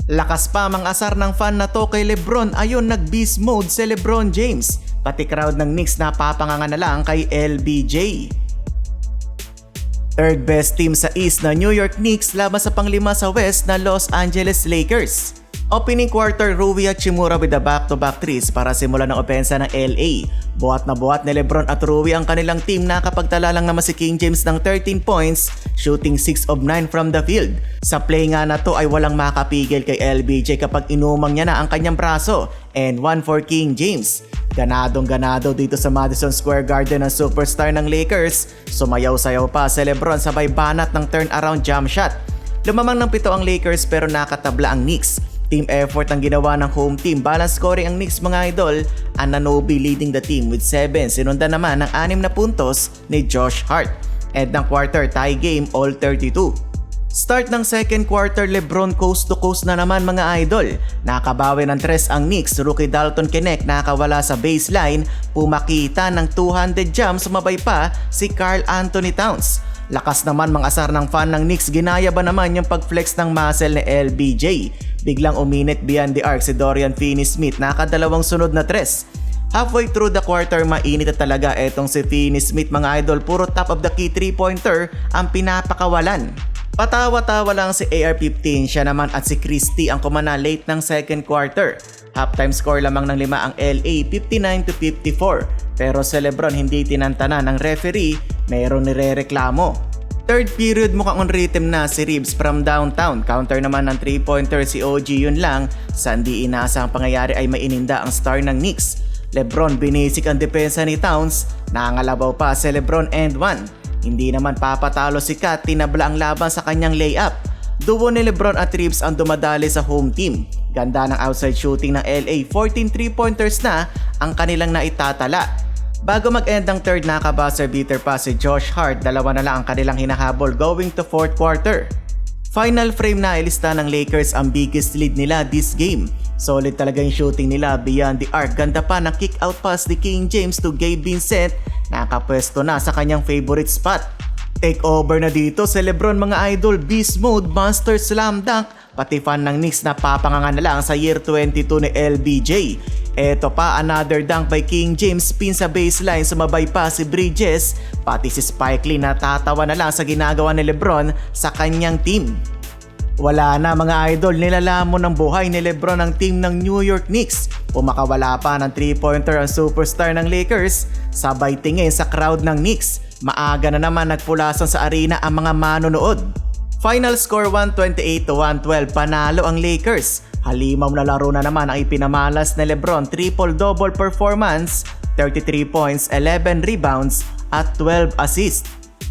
Lakas pa mang-asar ng fan na to kay Lebron, ayon nag-beast mode si Lebron James. Pati crowd ng Knicks napapanganga na lang kay LBJ. Third best team sa East na New York Knicks laban sa panglima sa West na Los Angeles Lakers. Opening quarter, Rui Hachimura with the back-to-back threes para simulan ng opensa ng LA. Buhat na buhat ni Lebron at Rui ang kanilang team, nakapagtala lang naman si King James ng 13 points, shooting 6 of 9 from the field. Sa play nga na to ay walang makapigil kay LBJ kapag inumang niya na ang kanyang braso, and 1 for King James. Ganadong-ganado dito sa Madison Square Garden ang superstar ng Lakers. Sumayaw-sayaw pa si Lebron sabay banat ng turnaround jump shot. Lumamang ng 7 ang Lakers pero nakatabla ang Knicks. Team effort ang ginawa ng home team. Balance scoring ang Knicks mga idol. Anunoby leading the team with 7. Sinundan naman ng 6 na puntos ni Josh Hart. End ng quarter, tie game, all 32. Start ng second quarter, Lebron coast to coast na naman mga idol. Nakabawi ng 3 ang Knicks. Rookie Dalton Knecht nakawala sa baseline. Pumakita ng 200 jumps, sumabay pa si Karl Anthony Towns. Lakas naman mang-asar ng fan ng Knicks. Ginaya ba naman yung pag-flex ng muscle ni LBJ? Biglang uminit beyond the arc si Dorian Finney-Smith, nakadalawang sunod na 3. Halfway through the quarter, mainit na talaga etong si Finney-Smith mga idol. Puro top of the key 3-pointer ang pinapakawalan. Patawa-tawa lang si AR-15, siya naman at si Christie ang kumana late ng second quarter. Halftime score lamang ng 5 ang LA, 59-54. Pero si Lebron hindi tinantana ng referee, mayroong nirereklamo. Third period mukhang on rhythm na si Reeves from downtown. Counter naman ng 3-pointer si OG, yun lang. Sa hindi inaasang pangyayari ay maininda ang star ng Knicks. Lebron binisik ang depensa ni Towns. Nangalabaw pa si Lebron and 1. Hindi naman papatalo si Kat, tinabla ang laban sa kanyang layup. Duo ni Lebron at Reeves ang dumadali sa home team. Ganda ng outside shooting ng LA, 14 3-pointers na ang kanilang naitatala. Bago mag-end ang third, naka-buzzer beater pa si Josh Hart. 2 na lang ang kanilang hinahabol going to fourth quarter. Final frame na ilista ng Lakers ang biggest lead nila this game. Solid talaga yung shooting nila beyond the arc. Ganda pa ng kick out pass ni King James to Gabe Vincent. Nakapwesto na sa kanyang favorite spot. Take over na dito si Lebron mga idol. Beast mode, monster slam dunk. Pati fan ng Knicks na papanganga na lang sa year 22 ni LBJ. Eto pa, another dunk by King James, spin sa baseline, sumabay pa si Bridges. Pati si Spike Lee natatawa na lang sa ginagawa ni Lebron sa kanyang team. Wala na mga idol, nilalamon ng buhay ni Lebron ang team ng New York Knicks. Pumakawala pa ng 3-pointer ang superstar ng Lakers. Sabay tingin sa crowd ng Knicks. Maaga na naman nagpulasan sa arena ang mga manonood. Final score 128-112, panalo ang Lakers. Halimaw na laro na naman ang ipinamalas ni Lebron, triple-double performance, 33 points, 11 rebounds at 12 assists.